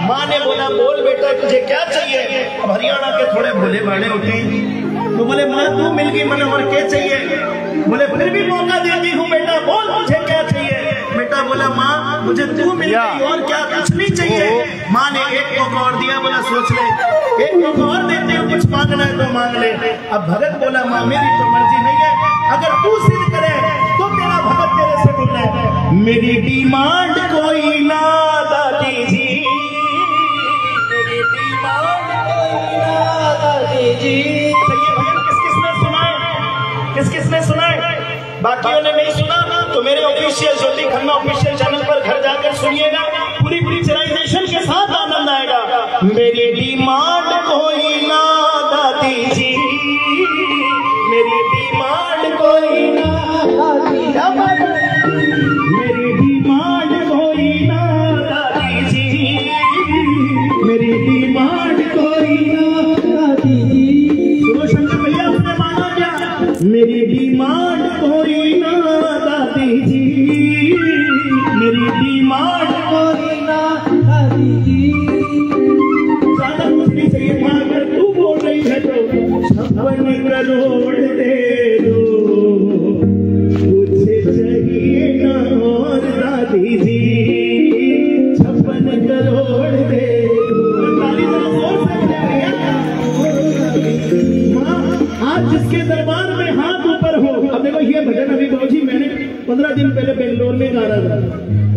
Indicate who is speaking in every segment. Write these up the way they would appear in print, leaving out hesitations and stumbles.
Speaker 1: माँ ने बोला बोल बेटा तुझे क्या चाहिए। अब हरियाणा के थोड़े भोले भाले उठे तो बोले माँ तू मिल गई, मैंने और क्या चाहिए। बोले फिर भी मौका देती हूँ बेटा बोल तुझे क्या चाहिए। बेटा बोला माँ मुझे तू मिल गई और क्या कुछ नहीं चाहिए। माँ ने एक मौका और दिया, बोला सोच ले, एक मौका और देते हो, कुछ मांगना है तो मांग ले। अब भगत बोला माँ मेरी तो मर्जी नहीं है, अगर तू सिद्ध करे तो तेरा भगत तेरे से बोल रहा है। मेरी डिमांड कोई ना दादी जी, मेरी डिमांड कोई ना दादी जी। ये भजन किस किसने सुना है, किस किसने सुना है? बाकियों ने नहीं सुना तो मेरे ऑफिशियल ज्योति खन्ना ऑफिशियल चैनल पर घर जाकर सुनिएगा, पूरी पिक्चराइजेशन के साथ आनंद आएगा। मेरी डिमांड कोई ना दादी जी, मेरी डिमांड कोई ना दादी जी, मेरी डिमांड कोई ना दादी जी, मेरी डिमांड कोई ना दादी जी। सुनो शंकर भैया उसने माना क्या? मेरी डिमांड कोई ना दादी जी, मेरी डिमांड कोई ना दादी जी। ज्यादा कुछ नहीं चाहिए था, अगर तू बोल रही है तो 56 करोड़ दे दो, मुझे चाहिए ना और दादी जी 56 करोड़ दे दो। ताली जरा जोर से बजाइए। माँ आज जिसके दरबार में हाथ ऊपर हो, अब देखो ये भजन अभी बाबूजी मैंने 15 दिन पहले बेंगलोर में गा रहा था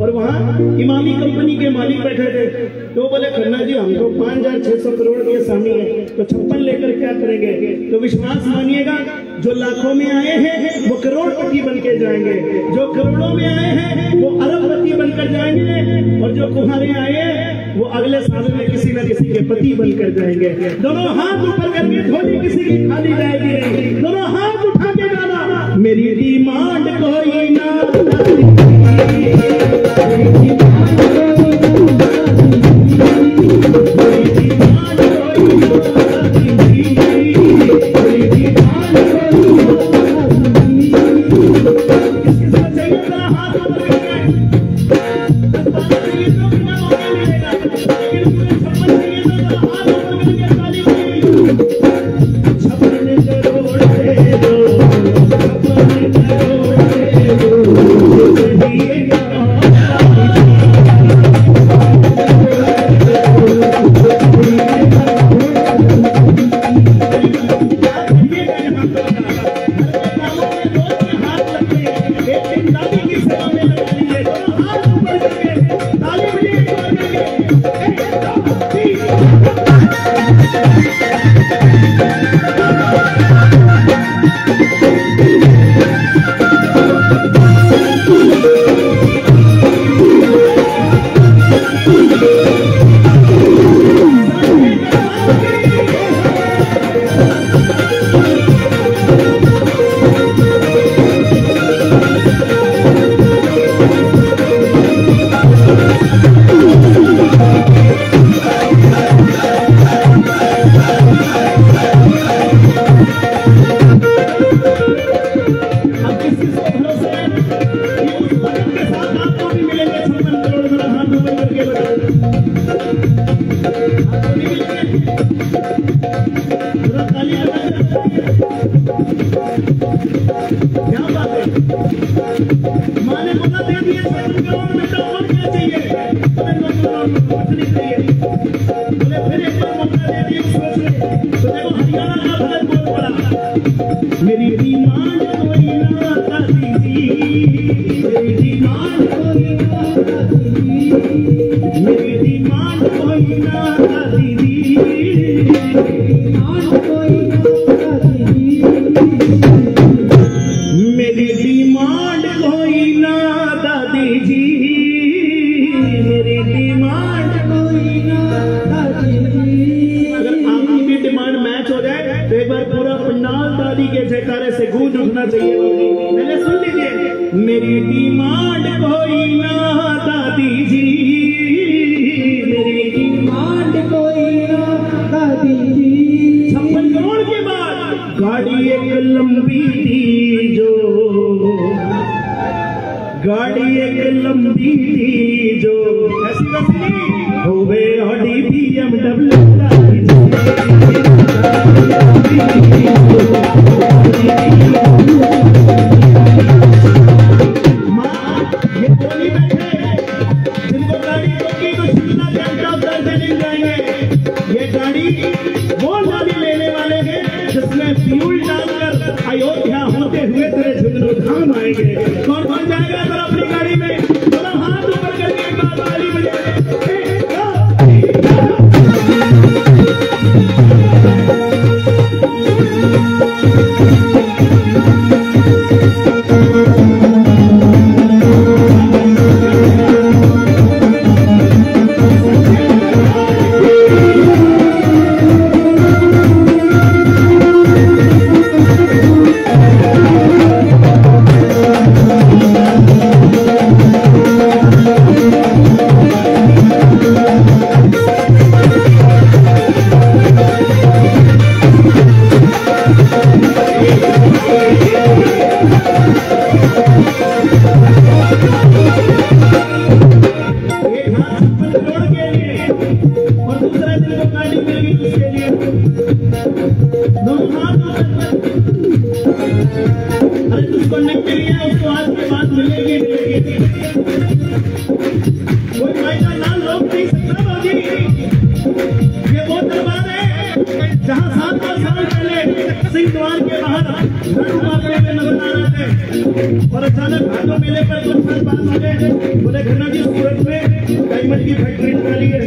Speaker 1: और वहाँ इमामी कंपनी के मालिक बैठे थे तो बोले खन्ना जी हमको 5600 करोड़ के सामी है तो 56 लेकर क्या करेंगे। तो विश्वास मानिएगा जो लाखों में आए हैं वो करोड़पति बन के जाएंगे, जो करोड़ों में आए हैं वो अरबपति बनकर जाएंगे और जो कुम्हारे आए हैं वो अगले साल में किसी न किसी के पति बनकर जाएंगे। दोनों हाथ ऊपर करके झोली किसी की खाली जाएगी नहीं, दोनों हाथ उठा के गाना मेरी डिमांड कोई ना गाड़ी एक लंबी थी जो ऐसी होवे और अचानक भादो मेले पर दो साल बाद आ गए। बोले घना जी सूरत में डायमंड की फैक्ट्री निकाली है,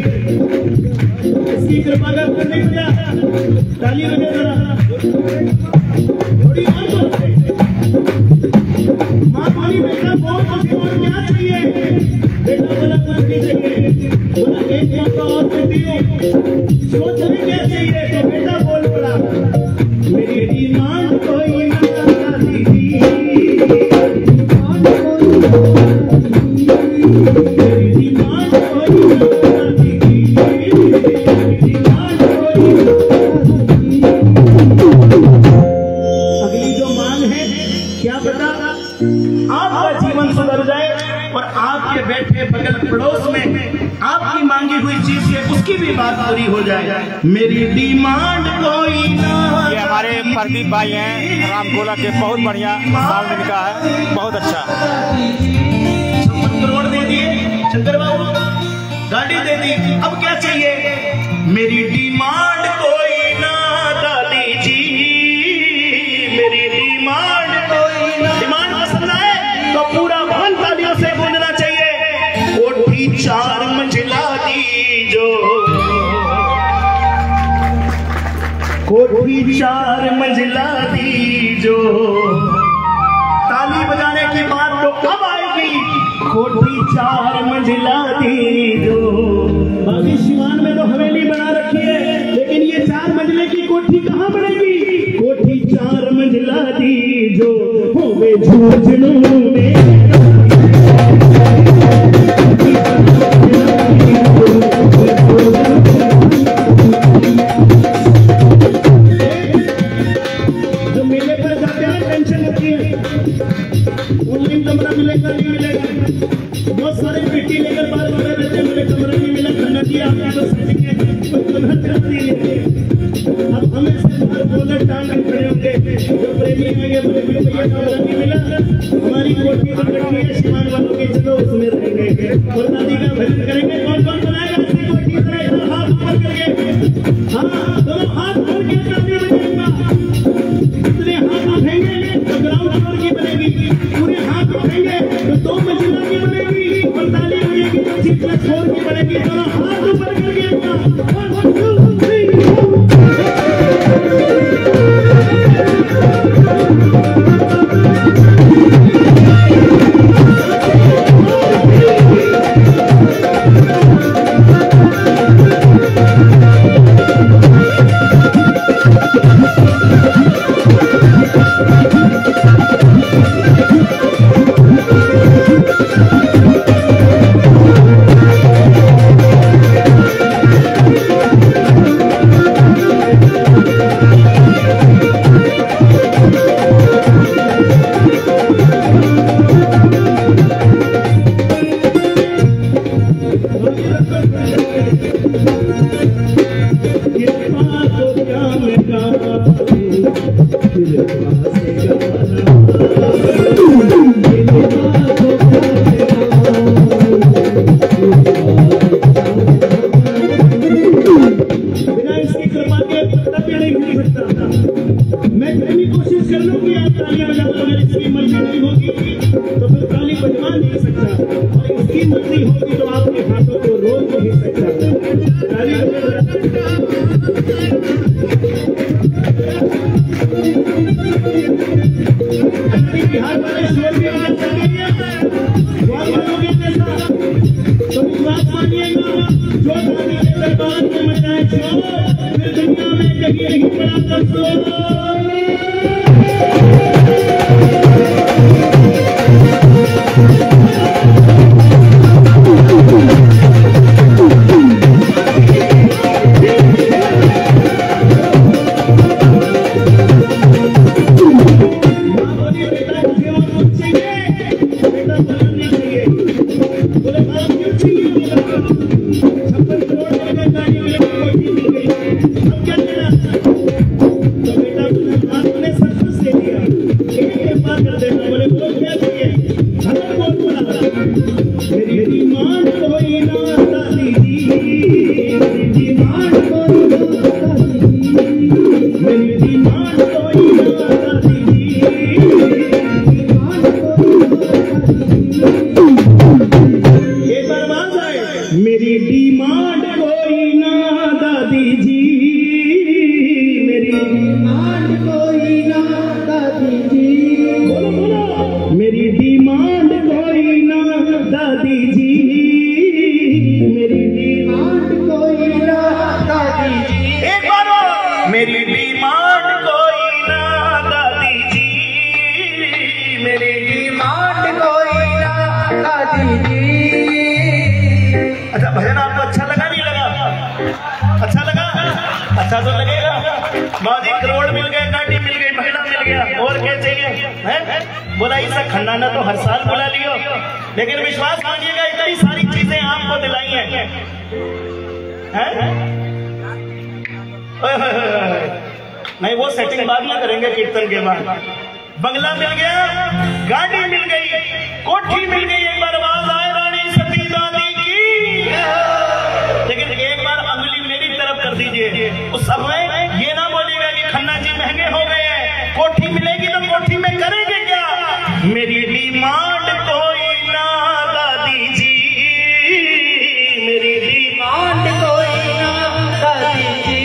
Speaker 1: इसकी कृपा का करने को क्या ताली बजे जरा थोड़ी माँ बोली बेटा बहुत मुझे और क्या चाहिए? बेटा बोला कुछ नहीं चाहिए। बोला एक मौका और देती हूँ, सोच रही क्या चाहिए? तो बेटा बोल पड़ा मेरी डिमांड कोई ना दीदी, मेरी डिमांड कोई ना दीदी, डिमांड कोई ना। अगली जो मांग है क्या पता आपका जीवन सुधर जाए और आपके बैठे बगल पड़ोस में आपकी मांगी हुई चीज से उसकी भी बात पूरी हो जाए। मेरी डिमांड कोई ना।
Speaker 2: ये हमारे प्रदीप भाई हैं रामगोला के, बहुत बढ़िया साउंड इनका है, बहुत अच्छा।
Speaker 1: 56 करोड़ दे दिए शंकर बाबू, गाड़ी दे दी, अब क्या चाहिए? मेरी डिमांड कोई ना दादी जी, मेरी डिमांड कोई ना। डिमांड पसंद आए तो पूरा भवन तालियों से गूंजना चाहिए। कोठी 4 मंजिला दी जो, कोठी 4 मंजिला दी जो, ताली बजाने की बात तो कब आएगी? कोठी 4 मंजिला दी जो। बाकी शिवान में तो हवेली बना रखी है, लेकिन ये 4 मंजिले की कोठी कहाँ बनेगी? कोठी 4 मंजिला दी जो, होवे झूझनू में मिलेगा नहीं मिलेगा, बहुत सारे पेटी लेकर बार बार रहते हैं, मुझे कमरा नहीं मिला, खाना दिया आपने तो सजेंगे कोई कमरा चलती है। अब हमें से बाहर बोलर टांग कर खड़े होंगे, जो प्रेमी आएंगे बोले भैया कमरा नहीं मिला, हमारी कोठी बन रखी है शिवान वालों की, चलो उसमें रहेंगे और दादी का भजन करेंगे। कौन कौन बनाएगा अपनी कोठी? हाथ ऊपर करके, हाँ दोनों हाथ ऊपर के दादी बजाएगा। इतने हाथ उठेंगे तो ग्राउंड फ्लोर की बनेगी, पूरे हाथ उठेंगे तो 2 मंजिला की बनेगी और ताली बजेगी तो 6+4 की बनेगी। दोनों हाथ ऊपर करके 1 2 3
Speaker 3: मेरी डिमांड कोई ना दीदी, डिमांड
Speaker 1: मेरी डिमांड कोई ना दादी जी, मेरी डिमांड कोई ना दादी जी, बोलो बोलो, मेरी डिमांड कोई ना दादी जी, मेरी डिमांड कोई ना दादी जी, एक बार मेरी डिमांड कोई ना दादी जी, मेरी डिमांड कोई ना दादी जी। अच्छा भजन आपको अच्छा लगा नहीं लगा? अच्छा लगा? अच्छा तो लगेगा। मौजी करोड़ मिल गए, गाड़ी मिल गई, महिला मिल गया, और क्या चाहिए है? बोला ऐसा खंडाना तो हर साल बुला लियो, लेकिन विश्वास मानिएगा इतनी सारी चीजें आपको दिलाई हैं। नहीं वो सेटिंग बाद में करेंगे कीर्तन के बाद। बंगला मिल गया, गाड़ी मिल गई, कोठी मिल गई, एक बार आवाज आए रानी सती दादी की। लेकिन एक बार अंगुली मेरी तरफ कर दीजिए, उस समय ये ना बोलिएगा कि खन्ना जी महंगे हो गए हैं, कोठी मिलेगी तो कोठी में करेंगे क्या? मेरी डिमांड कोई ना दादी जी, मेरी डिमांड कोई ना दादी जी,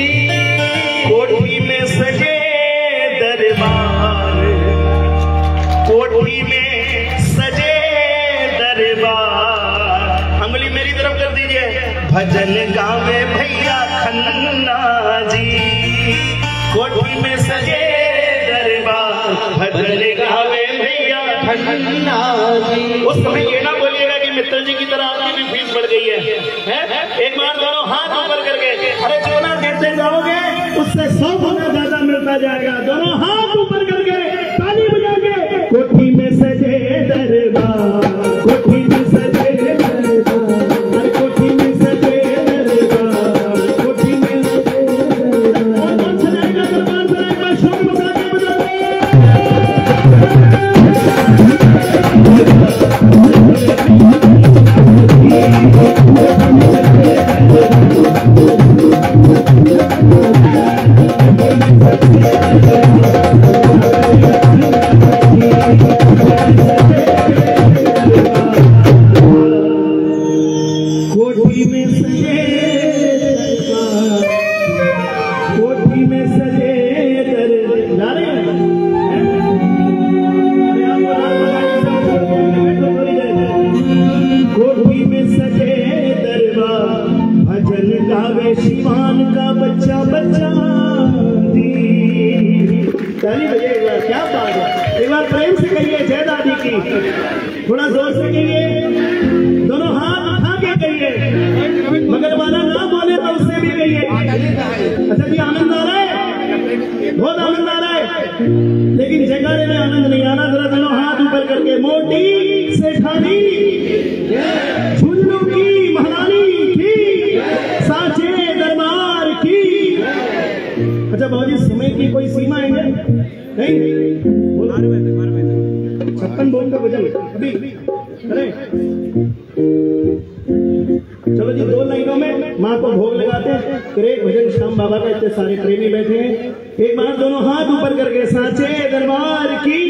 Speaker 1: कोठी में सजे दरबार, कोठी में सजे दरबार, अंगुली मेरी तरफ कर दीजिए, भजन गावे भैया खन्ना जी, कोठी में सजे दरबार, भजन गावे भैया खन्ना जी। उस समय ये ना बोलिएगा कि मित्र जी की तरह आपकी भी फीस बढ़ गई है? एक बार दोनों हाथ ऊपर करके, अरे चोला देते जाओगे उससे 100 गुना ज्यादा मिलता जाएगा। दोनों हाथ ऊपर करके ताली बजा के, कोठी में सजे दरबार, कोठी में सजे दरबार, कोठी में सजे दरबार, कोठी में सजे दरबार, कौन सजाएगा दरबार? सजाएगा शोर बजा के बजाते। कोठी में सजे दरबार, कोठी में सजे दरबार, कोठी में सजे दरबार, भजन गावे शिवान का बच्चा बच्चा दी। ताली बजाइएगा, क्या बात है। एक बार प्रेम से कहिए जय दादी की, थोड़ा जोर से कहिए, दोनों हाथ उठा के कहिए, मगर वाला ना बोले तो उससे भी कहिए। अच्छा जी, आनंद आ रहा है, बहुत आनंद आ रहा है, लेकिन जयकारे में आनंद नहीं आना। जरा दोनों हाथ ऊपर करके, मोटी सेठानी झुंझुनू की महारानी की, साचे दरबार की। अच्छा बाबूजी, समय की कोई सीमा है नहीं? 56 बोल का वजन अभी, अरे चलो जी, 2 लाइनों में माँ को भोग लगाते हैं, फिर एक भजन श्याम बाबा का। इतने सारे प्रेमी बैठे हैं, एक बार दोनों हाथ ऊपर करके, साचे दरबार की।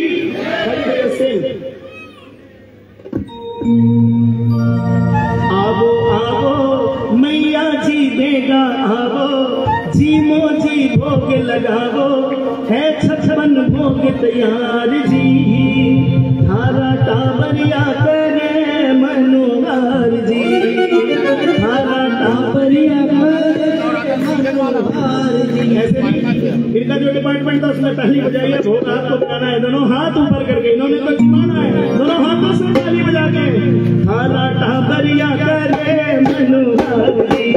Speaker 1: आवो आवो मैया जी देगा आवो, जी मोजी भोग लगावो, है 56 भोग तैयार जी, थारा टाबरिया करे मनोहर जी, थारा टाबरिया करे मनोहर जी। ऐसे इनका जो डिपार्टमेंट था उसमें पहली बजाई है, भोग आपको बजाना है। दोनों हाथ ऊपर करके, इन्होंने तो माना है, दोनों हाथों से ताली बजा के, थारा टाबरिया करे मनोहर जी।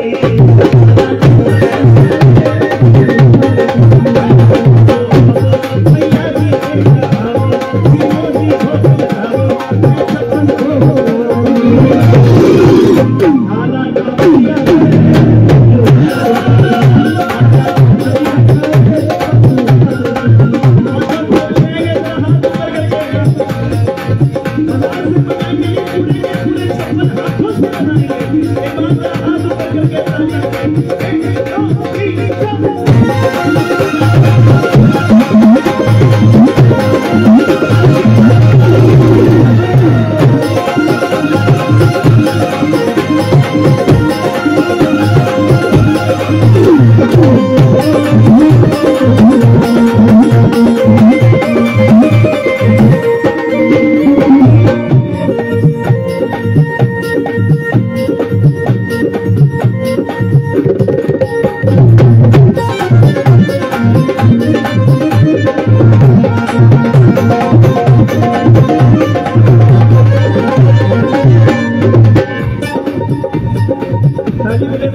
Speaker 1: ताली बजे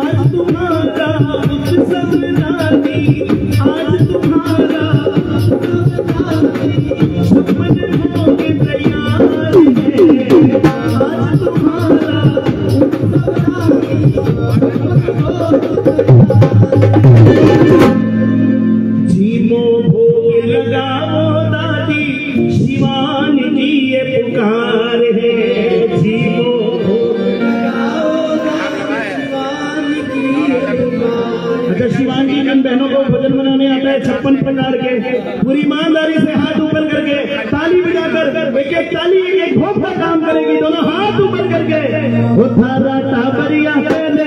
Speaker 1: आज तुम्हारा उत्सव रानी, आज तुम्हारा दुश्मन होके तैयार है, आज तुम्हारा जीवो भोग लगाओ दादी, शिवान की ये पुकार है, जीवो भोग लगाओ दादी, शिवान की ये पुकार। अच्छा, शिवानी इन बहनों को भजन बनाने आता है 56 प्रकार के, पूरी ईमानदारी से हाथ ऊपर करके ताली बजाकर एक एक ताली एक भोग का काम करेगी, दोनों हाथ ऊपर करके उठारा टाबरिया पहले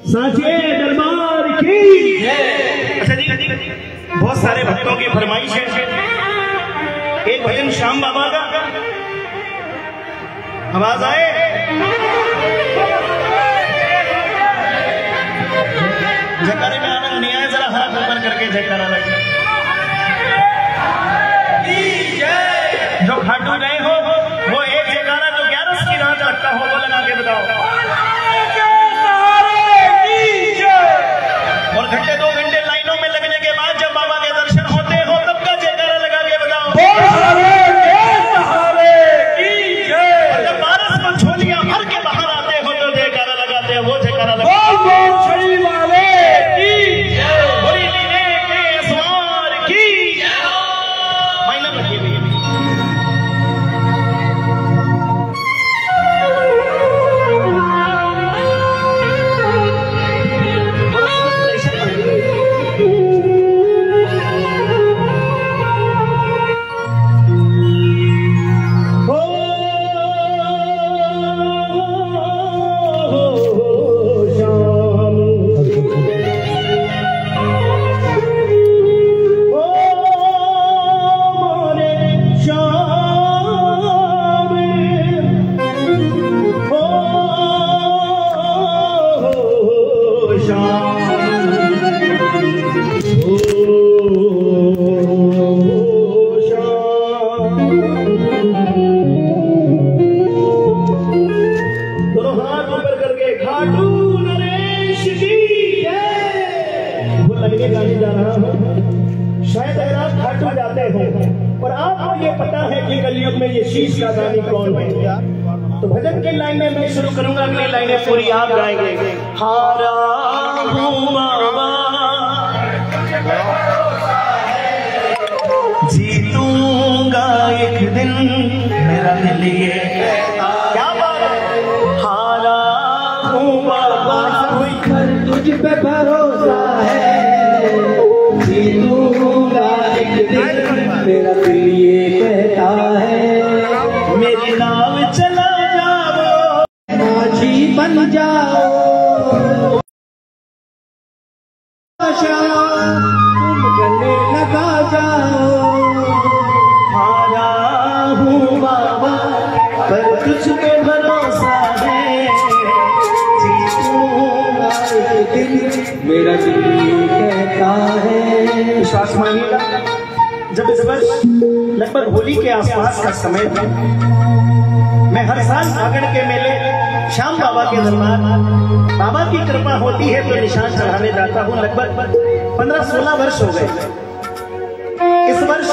Speaker 1: साचे दरबार की। अच्छा जी, बहुत सारे भक्तों की फरमाइश है, एक भजन श्याम बाबा का, आवाज आए। जयकारे में आनंद नहीं आए, जरा हाथ ऊपर करके जयकारा लगे। जो खाटू गए हो वो एक जयकारा जो 11 की रात रखता हो वो लगा के बताओ। और घंटे 2 घंटे लाइनों में लगने के बाद जब बाबा के दर्शन होते हो तब का जयकारा लगा के बताओ। और जब बारिश में झोलियां भर के बाहर आते हो तो जयकारा लगाते हो, वो जयकारा लगाते शायद अगर आप खाटू जाते हो और आपको ये पता है कि कलयुग में ये शीश का दानी कौन है, तो भजन की लाइनें मैं शुरू करूंगा, अगली लाइनें पूरी आप गाएंगे। हारा दिन मेरा दिल ये क्या बात है, हारा हूँ बाबा
Speaker 3: पर तुझ पे भरोसा है, जीतूंगा एक दिन मेरा दिल ये कहता है।
Speaker 1: मेरी नाव चला जाओ,
Speaker 3: माझी बन जाओ, तुम गले लगा जाओ।
Speaker 1: हारा हूँ बाबा पर तुझ पे भरोसा है, जीतूंगा एक दिन
Speaker 3: मेरा दिल ये कहता है।
Speaker 1: विश्वास मानिएगा, जब इस वर्ष लगभग होली के आसपास का समय था, मैं हर साल फागण के मेले श्याम बाबा के दरबार, बाबा की कृपा होती है तो निशान चढ़ाने जाता हूँ। लगभग 15-16 वर्ष हो गए। इस वर्ष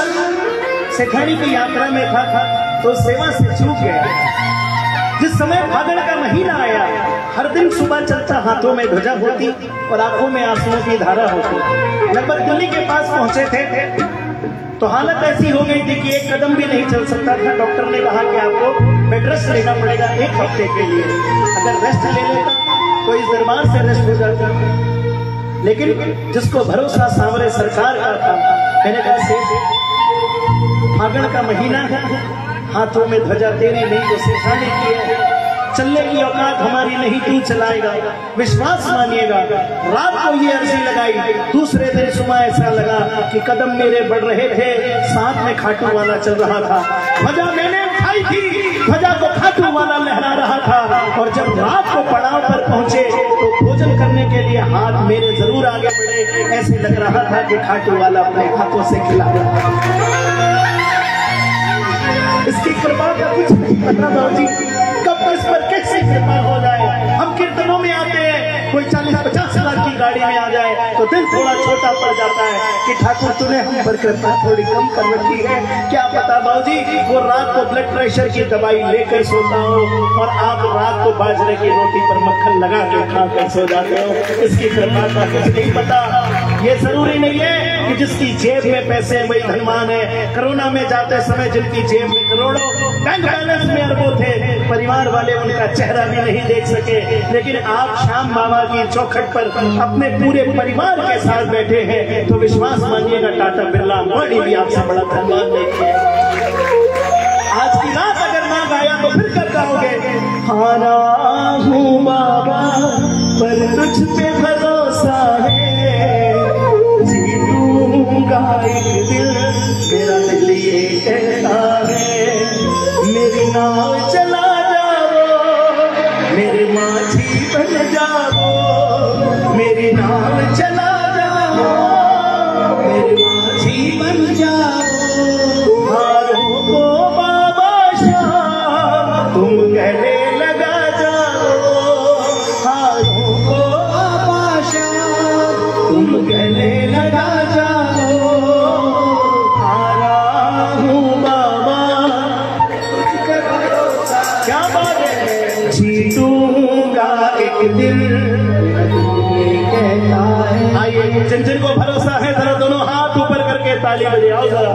Speaker 1: सेठानी की यात्रा में था तो सेवा से चूक गया। जिस समय फागण का महीना आया, हर दिन सुबह चलता हाथों में ध्वजा होती और आंखों में आंसुओं की धारा होती। लगभग दिल्ली के पास पहुंचे थे तो हालत ऐसी हो गई थी कि एक कदम भी नहीं चल सकता था। डॉक्टर ने कहा कि आपको बेड रेस्ट लेना पड़ेगा 1 हफ्ते के लिए। अगर रेस्ट ले लेता तो इस दरबार से रेस्ट हो जाता। लेकिन जिसको भरोसा सांवरे सरकार का था, मैंने कहा सेठ फागण का महीना है, हाथों में ध्वजा तेरी नहीं तो सेठानी की है, चलने की औकात हमारी नहीं, तू चलाएगा। विश्वास मानिएगा, रात को ये अर्जी लगाई, दूसरे दिन सुबह ऐसा लगा कि कदम मेरे बढ़ रहे थे, साथ में खाटू वाला चल रहा था। ध्वजा मैंने उठाई थी, ध्वजा को खाटू वाला लहरा रहा था। और जब रात को पड़ाव पर पहुंचे तो भोजन करने के लिए हाथ मेरे जरूर आगे बढ़े, ऐसे लग रहा था कि खाटू वाला अपने हाथों से खिला रहा। इसकी कृपा का कुछ नहीं पता बाबूजी, कब इस पर कैसे कृपा हो जाए। हम कीर्तनों में आते हैं, कोई 40-50 लाख की गाड़ी में आ जाए तो दिल थोड़ा छोटा पड़ जाता है कि ठाकुर तूने हम पर कृपा थोड़ी कम कर रखी है। क्या पता बाबूजी, वो रात को ब्लड प्रेशर की दवाई लेकर सोता हो और आप रात को बाजरे की रोटी पर मक्खन लगा के खाकर सो जाते हो। इसकी कृपा का कुछ नहीं पता। ये जरूरी नहीं है कि जिसकी जेब में पैसे वही धनवान है। कोरोना में जाते समय जिनकी जेब में करोड़ों, बैंक बैलेंस में अरबों थे, परिवार वाले उनका चेहरा भी नहीं देख सके, लेकिन आप श्याम बाबा की चौखट पर अपने पूरे परिवार के साथ बैठे हैं तो विश्वास मानिएगा टाटा बिरला अंबानी भी आपसे बड़ा धन्यवाद देते हैं। आज की रात अगर ना गाया तो फिर कब गाओगे? हारा हूँ बाबा पर तुझ पे भरोसा है, जीतूंगा एक दिन मेरा दिल ये कहता है। मेरी नाव चला जाओ, मेरे माझी बन जाओ, मेरी नाव चला जाओ, मेरे माझी बन जाओ। हारों को बाबा श्याम तुम गले लगा जाओ, हारों को बाबा श्याम तुम गले लगा जाओ। हारा हूँ बाबा, क्या बात है, जीतूंगा एक दिन कहता है। आइए जिन जिन को भरोसा है जरा दोनों हाथ ऊपर करके ताली बजाओ जरा।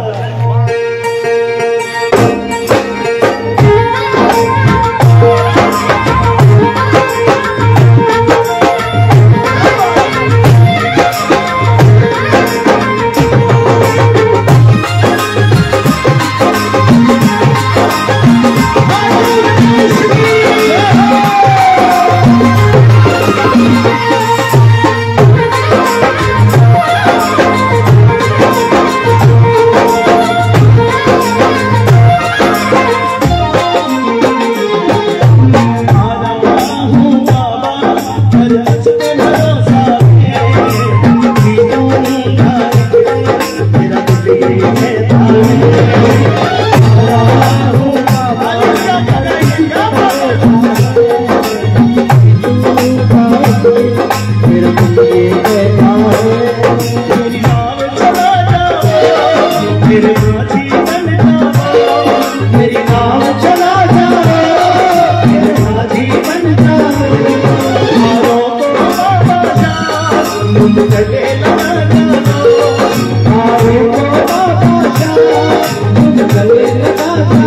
Speaker 3: गले लगा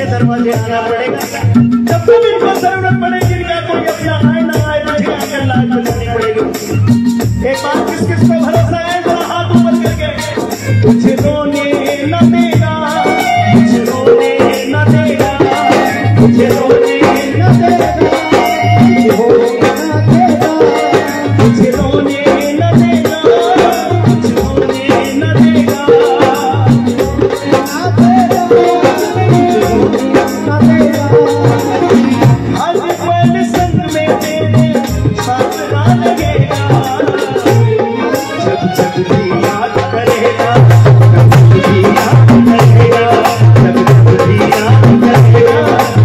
Speaker 1: के दरवाजे आना पड़ेगा। जब तक इनको जरूरत पड़ेगी इनका कोई अपना आए ना आए मुझे आकर लाज बचानी पड़ेगी। एक बात किस किस पे भरोसा है जरा हाथ ऊपर करके। कुछ रोने न देगा, कुछ रोने न देगा, कुछ रोने न देगा, कुछ रोने न देगा, कुछ रोने न देगा, आज पल संग में तेरे साथ ना लगेगा। जब जब भी याद करेगा, जब भी याद करेगा, जब भी याद करेगा,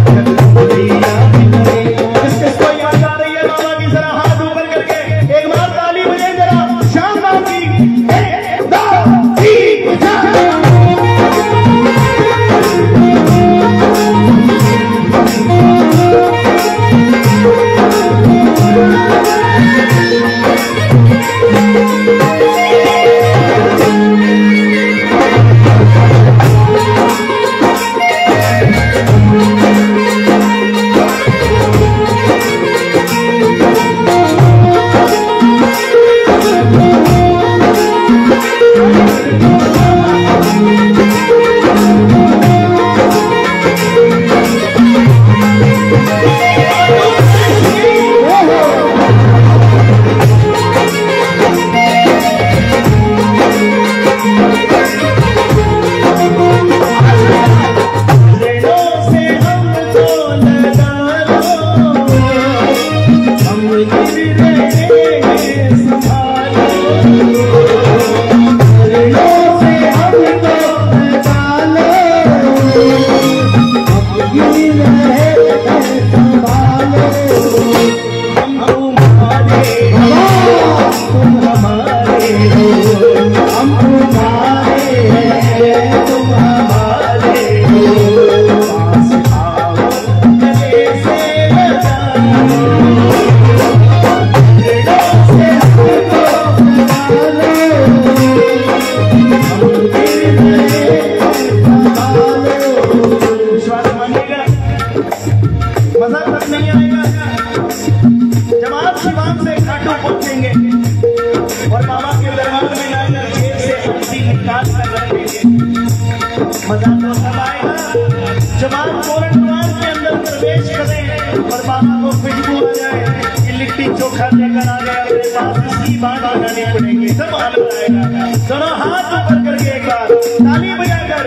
Speaker 1: जब भी याद करेगा। किसको याद आ रही है बाबा की जरा हाथ ऊपर करके एक बार ताली बजाए जरा शाम की। 1 2 3 मजा तक नहीं आएगा जब आप शिवान से खाटू पहुंचेंगे और बाबा के दरबार में लाकर जेब से अर्थी निकाल कर रखेंगे। मजा तो तब आएगा जब आप तोरण द्वार के अंदर प्रवेश करें और बाबा को खुशबू आ जाए कि लिट्टी चोखा लेकर आ गया अपने पास, इसकी बात आनी पड़ेगी, सब आनंद आएगा। दोनों हाथ ऊपर करके एक बार ताली बजाकर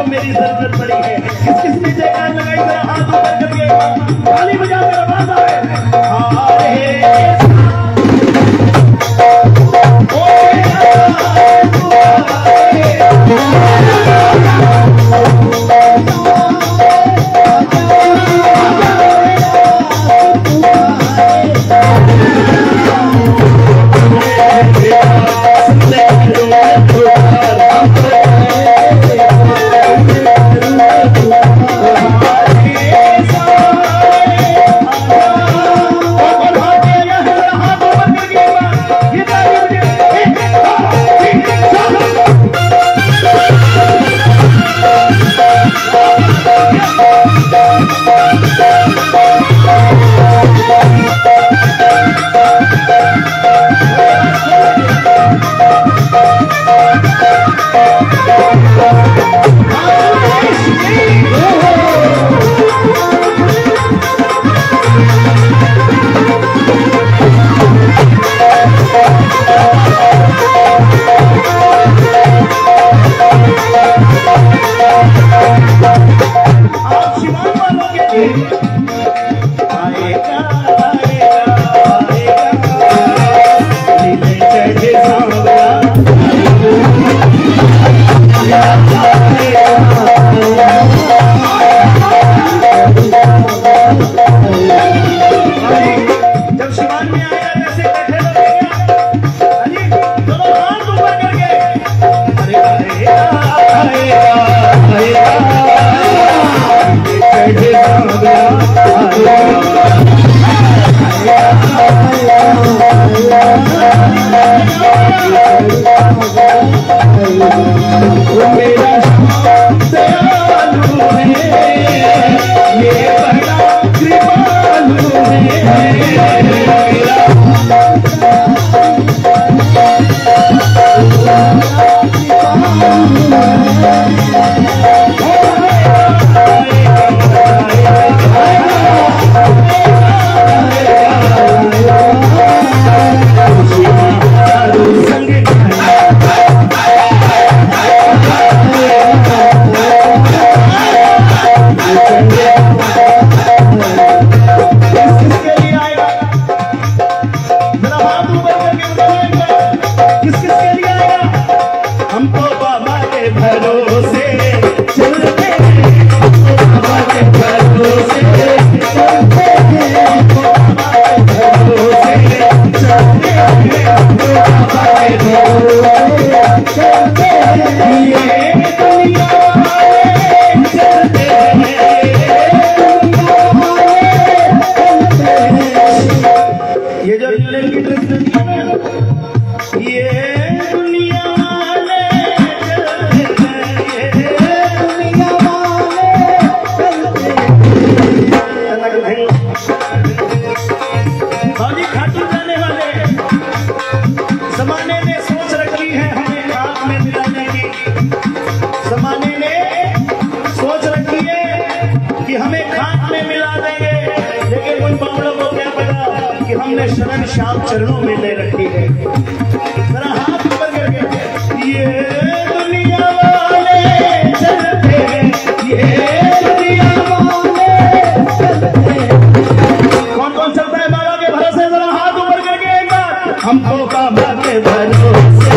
Speaker 1: मेरी जरूरत पड़ी है। किस किस ने जयकार लगाई जरा हाथ ऊपर करके ताली बजाकर आवाज आए। शरण श्याम चरणों में ले रखी है। जरा हाथ ऊपर करके ये दुनिया वाले चलते हैं, ये दुनिया वाले चलते हैं। कौन कौन चलता है बाबा के भरोसे? जरा हाथ ऊपर करके एक बार। हमको बाबा के भरोसे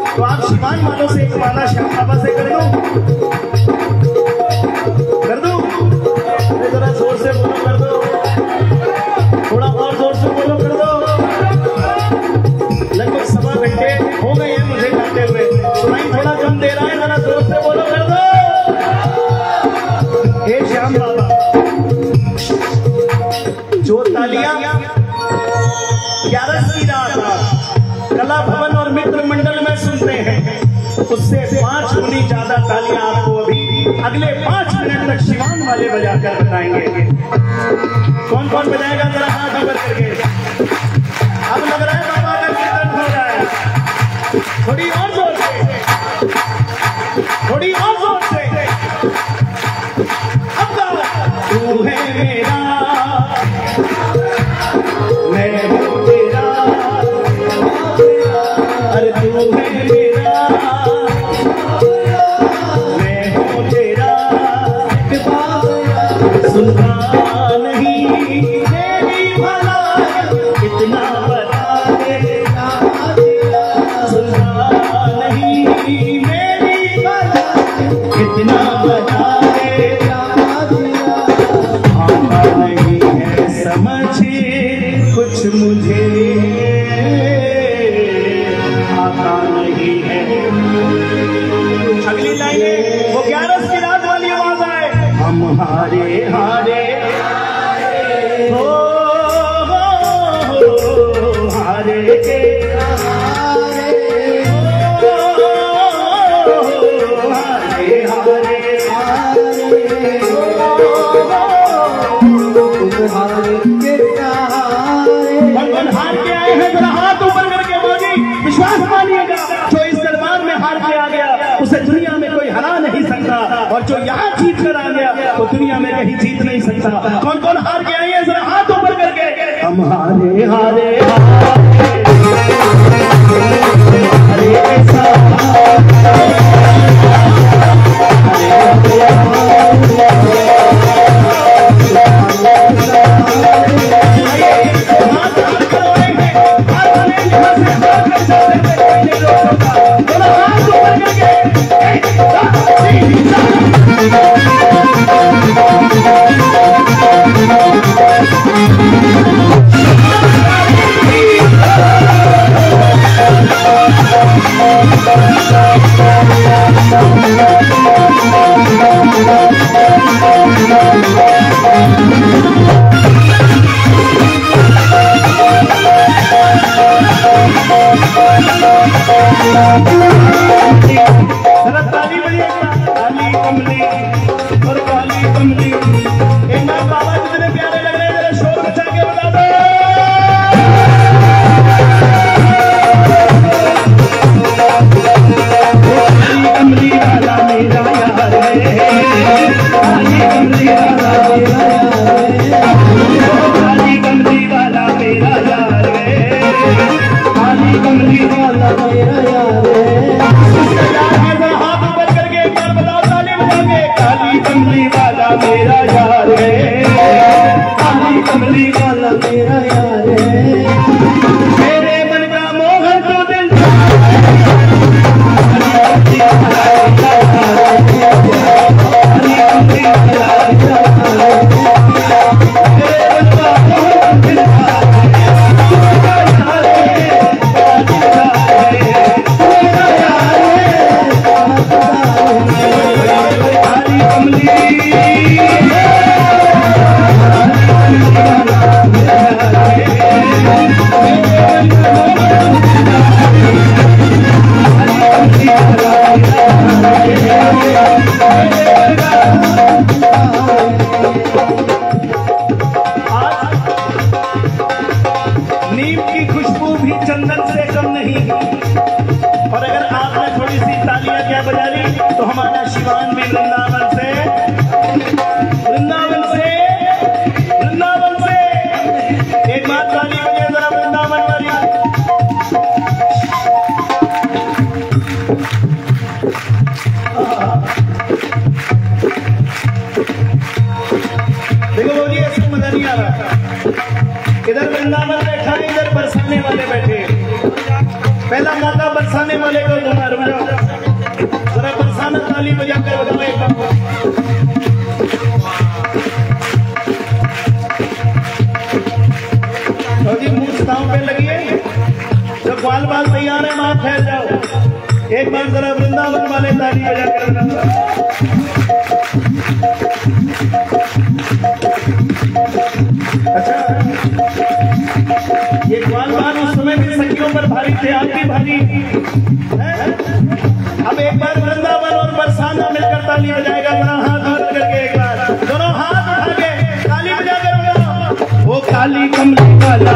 Speaker 1: तो आप शिवान मानो से एक माला श्याम बाबा से कर दो जरा जोर से बोलो, कर दो थोड़ा और जोर से बोलो, कर दो। लगभग 1.25 घंटे हो गए हैं मुझे गाते हुए, सुनाई थोड़ा कम दे रहा है, जरा जोर से बोलो, कर दो। हे श्याम बाबा, जो तालियां 11 की रात कला भवन और मित्र मंडल में सुनते हैं, उससे 5 गुनी ज्यादा तालियां आपको अभी अगले 5 मिनट तक शिवान वाले बजाकर बताएंगे। कौन कौन बजाएगा? जरा हाथ ऊपर करके। अब लग रहा है बाबा थोड़ी और जोर से, थोड़ी और जोर से। अब तू है मेरा, मैं हूँ तेरा, अरे तू है मेरा, मैं हूँ तेरा। सुनता नहीं मेरी भलाई, इतना बता दे। सुनता नहीं मेरी भलाई, इतना बता दे। आता नहीं है समझ कुछ मुझे, आता नहीं है। अगली लाइनें वो 11 की रात वाली आवाज आए। हम हारे हारे हो, हारे के हारे हार के आए हैं। जरा हाथ ऊपर करके बोली, विश्वास मानिएगा, जो इस दरबार में हार के आ गया उसे दुनिया में कोई हरा नहीं सकता, और जो यहाँ जीत कर आ गया वो दुनिया में कहीं जीत नहीं सकता। कौन कौन हार के आए हैं, जरा हाथ ऊपर करके। हम हारे हारे ताली बजाइएगा। काली कमली और काली कमली, एक बार बाबा कितने प्यारे लग रहे हैं, जरा शोर मचा के बता दो। काली कमली वाला मेरा यार है, काली कमली वाला मेरा यार है, काली कमली वाला मेरा यार है, काली कमली वाला मेरा यार है। हाथ ऊपर करके एक बार बताओ, ताली बजा के। काली कमली वाला मेरा यार है, काली कमली वाला मेरा यार है। मेरे मन का मोहन तो दिल नीम की खुशबू भी चंदन से कम नहीं। और अगर आपने थोड़ी सी तालियां क्या बजा ली तो हमारा शिवान भी वृंदावन से एक बार ताली बजे जरा वृंदावन वाली। देखो बोलिए, इसको मजा नहीं आ रहा। इधर वृंदावन बैठा है, इधर बरसाने वाले बैठे। पहला मौका बरसाने वाले को दूंगा, रुक जाओ जरा। बरसाना ताली बजा कर बताओ एक बार। मुंह ताव पे लगी है, जब बाल बाल तैयार है वहां फैल जाओ। एक बार जरा वृंदावन वाले ताली बजा कर। अच्छा, ये ग्वाल बाल उस समय भी सखियों पर भारी थे, आप भी भारी है? अब एक बार वृंदावन और बरसाना मिलकर ताली बजाएगा। जरा हाथ हाथ करके एक बार दोनों हाथ उठा के ताली बजा कर। वो काली कमली वाला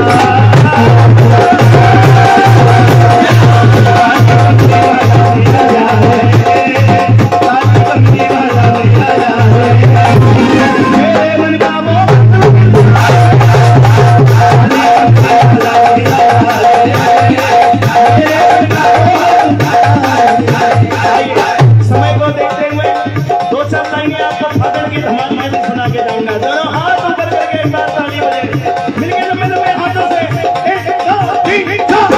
Speaker 1: समय को देखते हुए 2-4 लाइनें आपको फागण की धमाल में भी सुना के जाऊंगा। दोनों हाथ ऊपर करके एक बार ताली बजे मिलके लंबे हाथों से 1 2 3 4।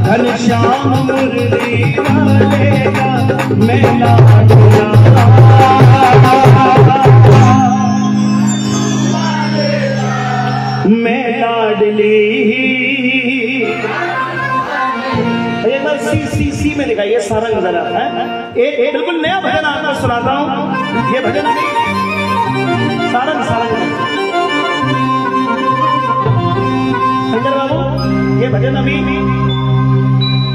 Speaker 1: घनश्याम मुरली वालेगा मेला मैं लाडली। एक बार सी में लिखाइए सारंग जरा है। एक बिल्कुल नया भजन आपको सुनाता हूँ। ये भजन सारंग शंकर बाबू, ये भजन अभी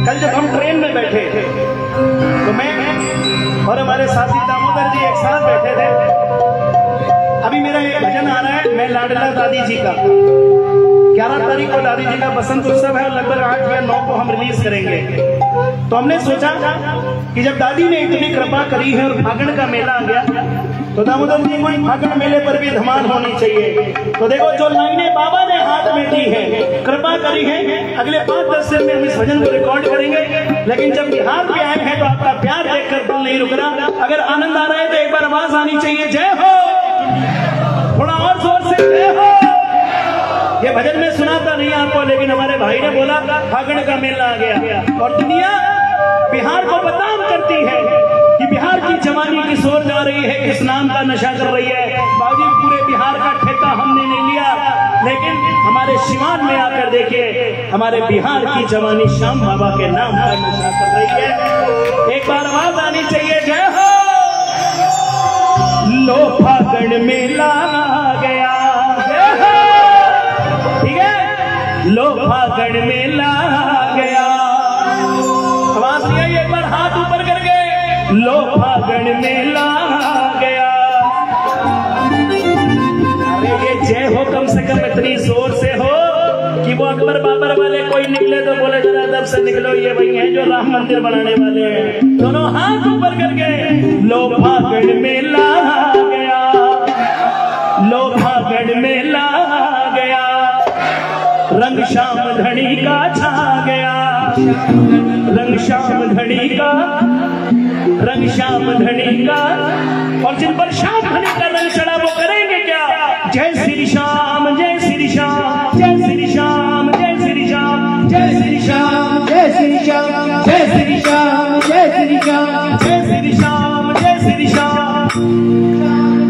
Speaker 1: कल जब हम ट्रेन में बैठे थे तो मैं और हमारे साथी दामोदर जी एक साथ बैठे थे। अभी मेरा एक भजन आ रहा है, मैं लाडला दादी जी का। 11 तारीख को दादी जी का बसंत उत्सव है और लगभग 8 या 9 को हम रिलीज करेंगे। तो हमने सोचा कि जब दादी ने इतनी कृपा करी है और फागण का मेला आ गया तो दामोदर जी को फागण मेले पर भी धमाल होनी चाहिए। तो देखो जो लाइनें बाबा ने हाथ में दी है, कृपा करी है, अगले 5-10 दिन में हम इस भजन को रिकॉर्ड करेंगे। लेकिन जब बिहार में आए हैं तो आपका प्यार देखकर दिल नहीं रुक रहा। अगर आनंद आ रहा है तो एक बार आवाज आनी चाहिए, जय हो, थोड़ा और जोर से जय हो। ये भजन में सुनाता नहीं आपको, लेकिन हमारे भाई ने बोला फागण का मेला आ गया और दुनिया बिहार को बदनाम करती है कि बिहार की जवानी किस ओर जा रही है, किस नाम का नशा कर रही है। बाबूजी पूरे बिहार का ठेका हमने नहीं लिया, लेकिन हमारे सिवान में आकर देखिए हमारे बिहार की जवानी श्याम बाबा के नाम का नशा कर रही है। एक बार आवाज आनी चाहिए, जय हो। लो फागण मेला आ गया, जय हो, ठीक है, लो फागण मेला आ गया। आवाज नहीं आई, एक बार हाथ ऊपर करके, लो फागण मेला आ गया। अरे ये जय हो कम से कम इतनी जोर से हो कि वो अकबर बाबर वाले कोई निकले तो बोले जरा दब से निकलो, ये वही है जो राम मंदिर बनाने वाले हैं। दोनों हाथ ऊपर करके, लो फागण मेला आ गया, लो फागण मेला आ गया। रंग श्याम धनी का छा गया, रंग श्याम धनी का, रंग श्याम धनी का। और जिन पर श्याम धनी का रंग चढ़ा वो करेंगे क्या? जय श्री श्याम, जय श्री श्याम, जय श्री श्याम, जय श्री श्याम, जय श्री श्याम, जय श्री श्याम, जय श्री श्याम, जय श्री श्याम, जय श्री श्याम, जय श्री श्याम,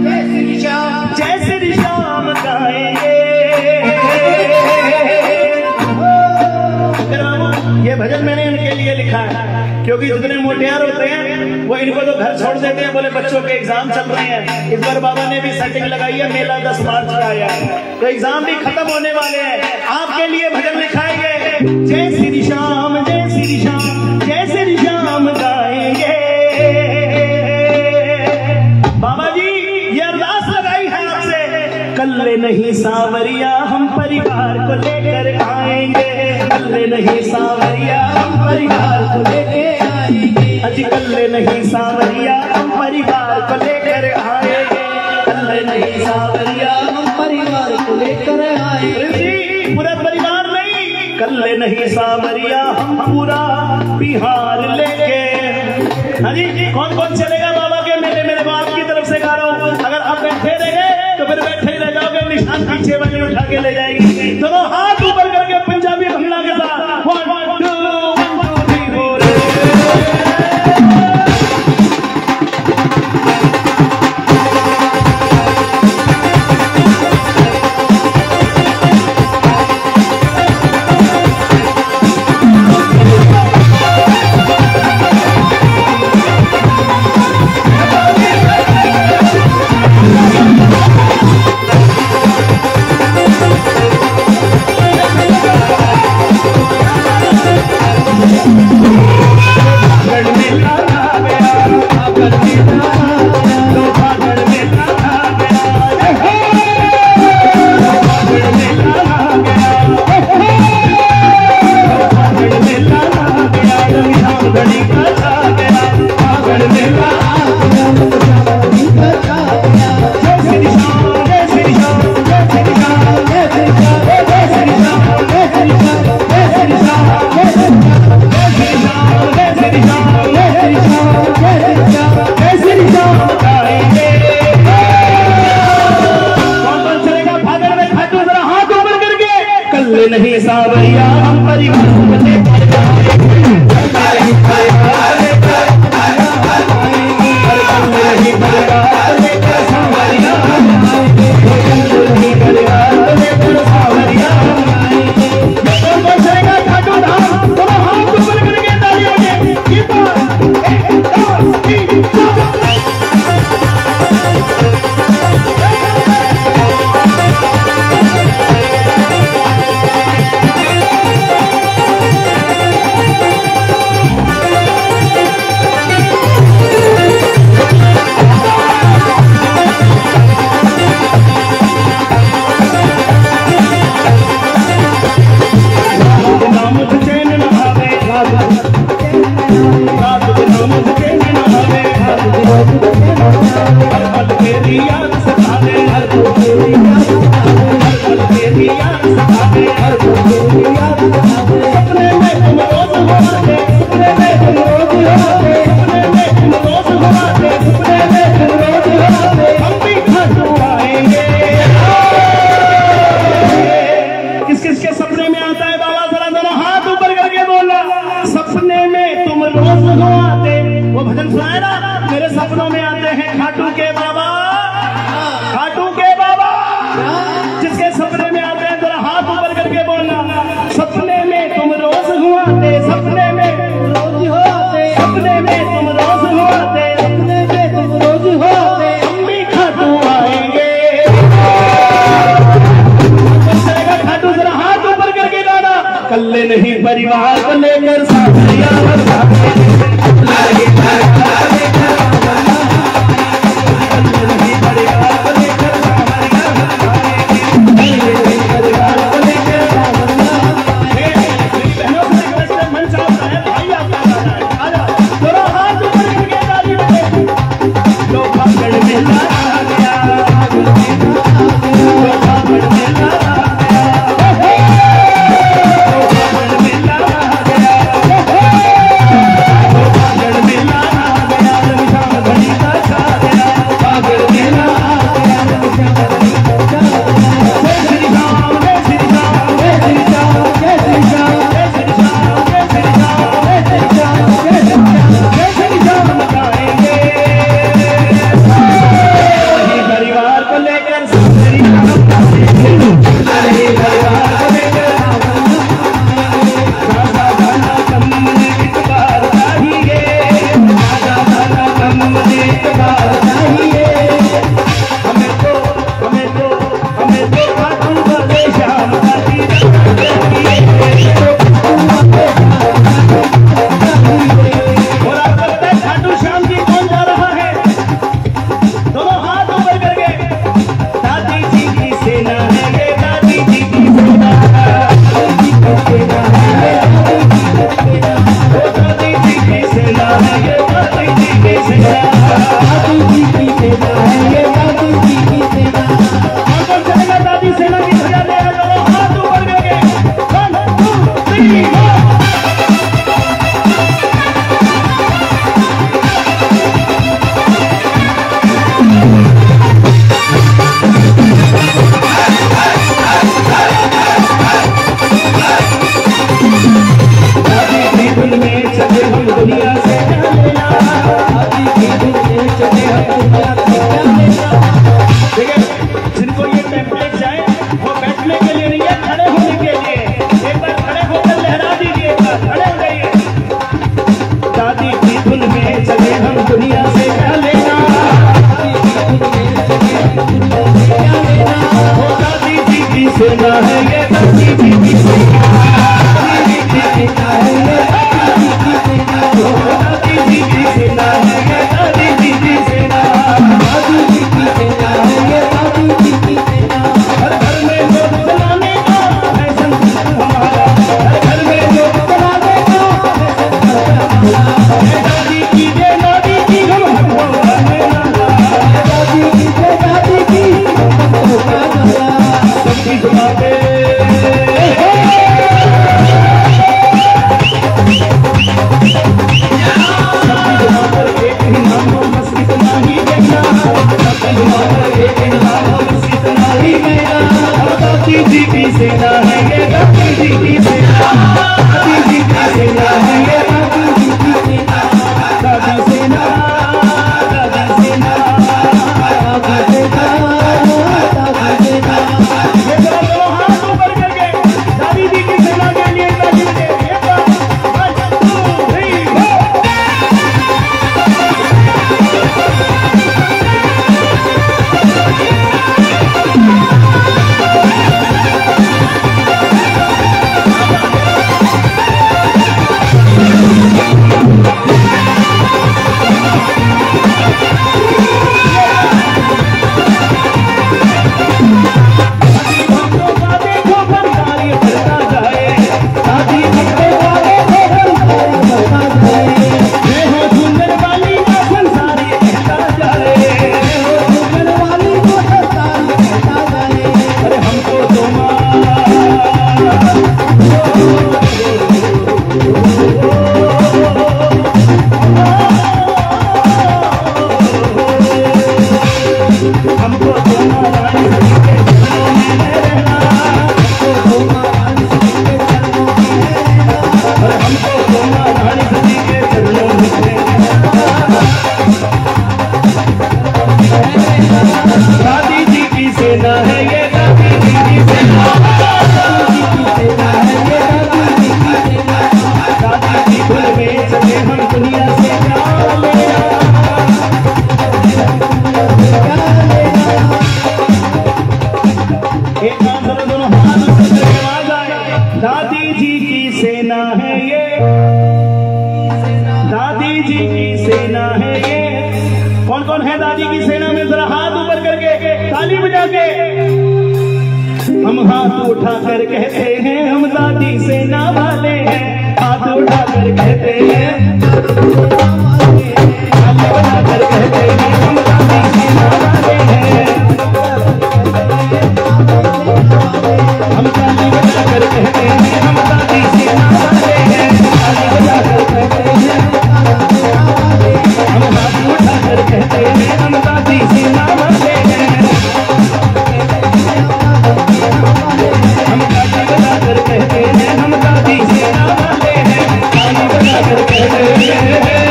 Speaker 1: जय श्री श्याम, जय श्री श्याम गाएंगे। ये भजन मैंने इनके लिए लिखा है क्योंकि जितने मोटियार होते हैं वो इनको तो घर छोड़ देते हैं, बोले बच्चों के एग्जाम चल रहे हैं। इस बार बाबा ने भी सेटिंग लगाई है, मेला 10 मार्च का आया है तो एग्जाम भी खत्म होने वाले हैं। आपके लिए भजन लिखाएंगे, जय श्री श्याम, जय श्री श्याम, जय श्री श्याम गाएंगे। बाबा जी ये अरदास लगाई है आपसे, कल्ले नहीं सावरिया हम परिवार को लेकर आएंगे, कल्ले नहीं सावरिया हम परिवार को लेकर आएंगे, अजी कल्ले नहीं सावरिया हम परिवार को लेकर आएंगे, कल्ले नहीं सावरिया हम परिवार को लेकर आएंगे। पूरा परिवार नहीं, कल्ले नहीं सावरिया हम पूरा बिहार लेके। हाँ जी, कौन कौन चलेगा बाबा के मेले? मेरे बाप लगे। हम हाथ उठाकर कहते हैं हम दादी से ना वाले हैं, हाथ उठाकर कहते हैं, हाथ उठाकर कहते हैं हम दादी से ना वाले हैं। हम ताली बजाकर कहते हैं हम दादी से ना वाले हैं, ताली बजाकर कहते हैं, हम हाथ उठाकर कहते हैं हम दादी से ना वाले हैं। हम ताली बजाकर कहते हैं हम दादी से ना वाले हैं, ताली बजाकर कहते हैं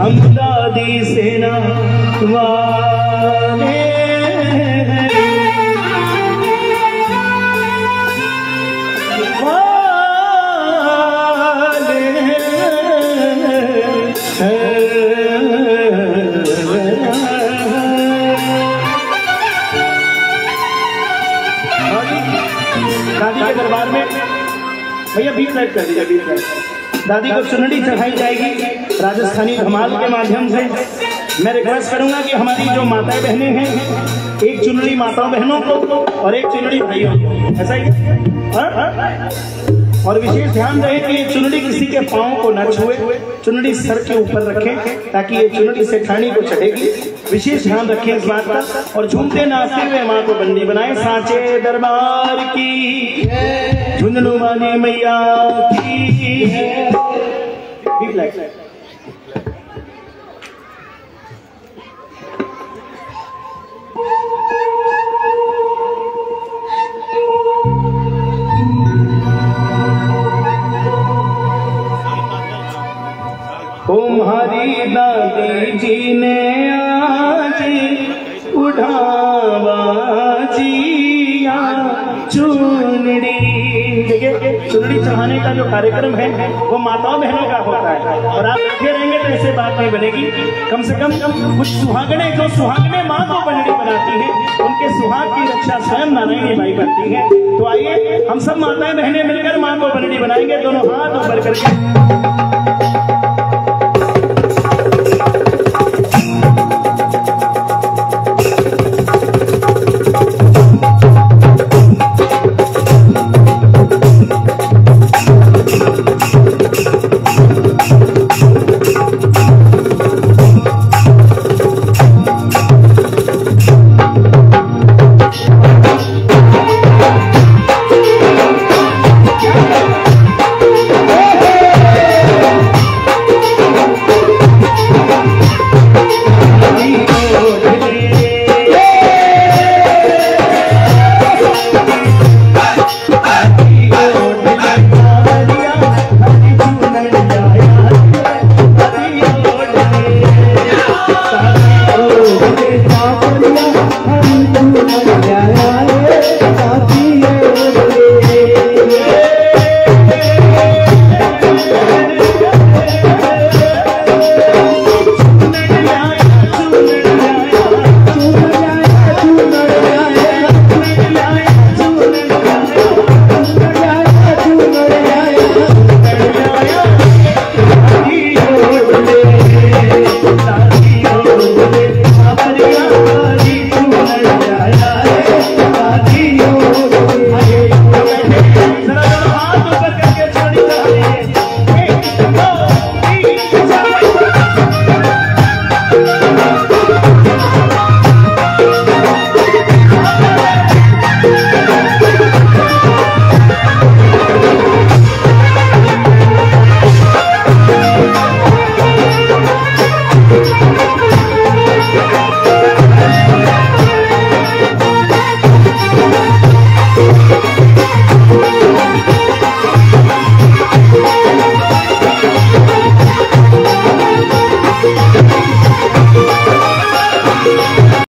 Speaker 1: हम दादी से ना वाले हैं। दादी के दरबार में भैया बीच लाइट कर दीजिए, बीच लाइट। दादी को चुनरी चढ़ाई जाएगी राजस्थानी धमाल के माध्यम से। मैं रिक्वेस्ट करूंगा कि हमारी जो माताएं बहनें हैं, एक चुनरी माताओं बहनों को और एक चुनरी भाइयों को, ऐसा ही। और विशेष ध्यान रहे कि ये चुनरी किसी के पांव को न छुए, चुनरी सर के ऊपर रखें ताकि ये चुनरी से ठाणी को चढ़ेगी। विशेष ध्यान रखें इस बात का। और झूमते नाचते हुए माँ को बंदी बनाए। सांचे दरबार की, झुंझुनू वाली मैया की। तुम्हारी दादी जी ने आज उठावा जिया चुनरी। देखिए, चुनरी चढ़ाने का जो कार्यक्रम है वो माताओं बहनों का होता है। और आप बैठे रहेंगे तो ऐसे बात नहीं बनेगी। कम से कम कुछ सुहागने, जो सुहागने माँ को बनड़ी बनाती है, उनके सुहाग की रक्षा स्वयं नारायणी बाई करती है। तो आइए हम सब माताएं बहनें मिलकर माँ को बनड़ी बनाएंगे। दोनों हाथ ऊपर करके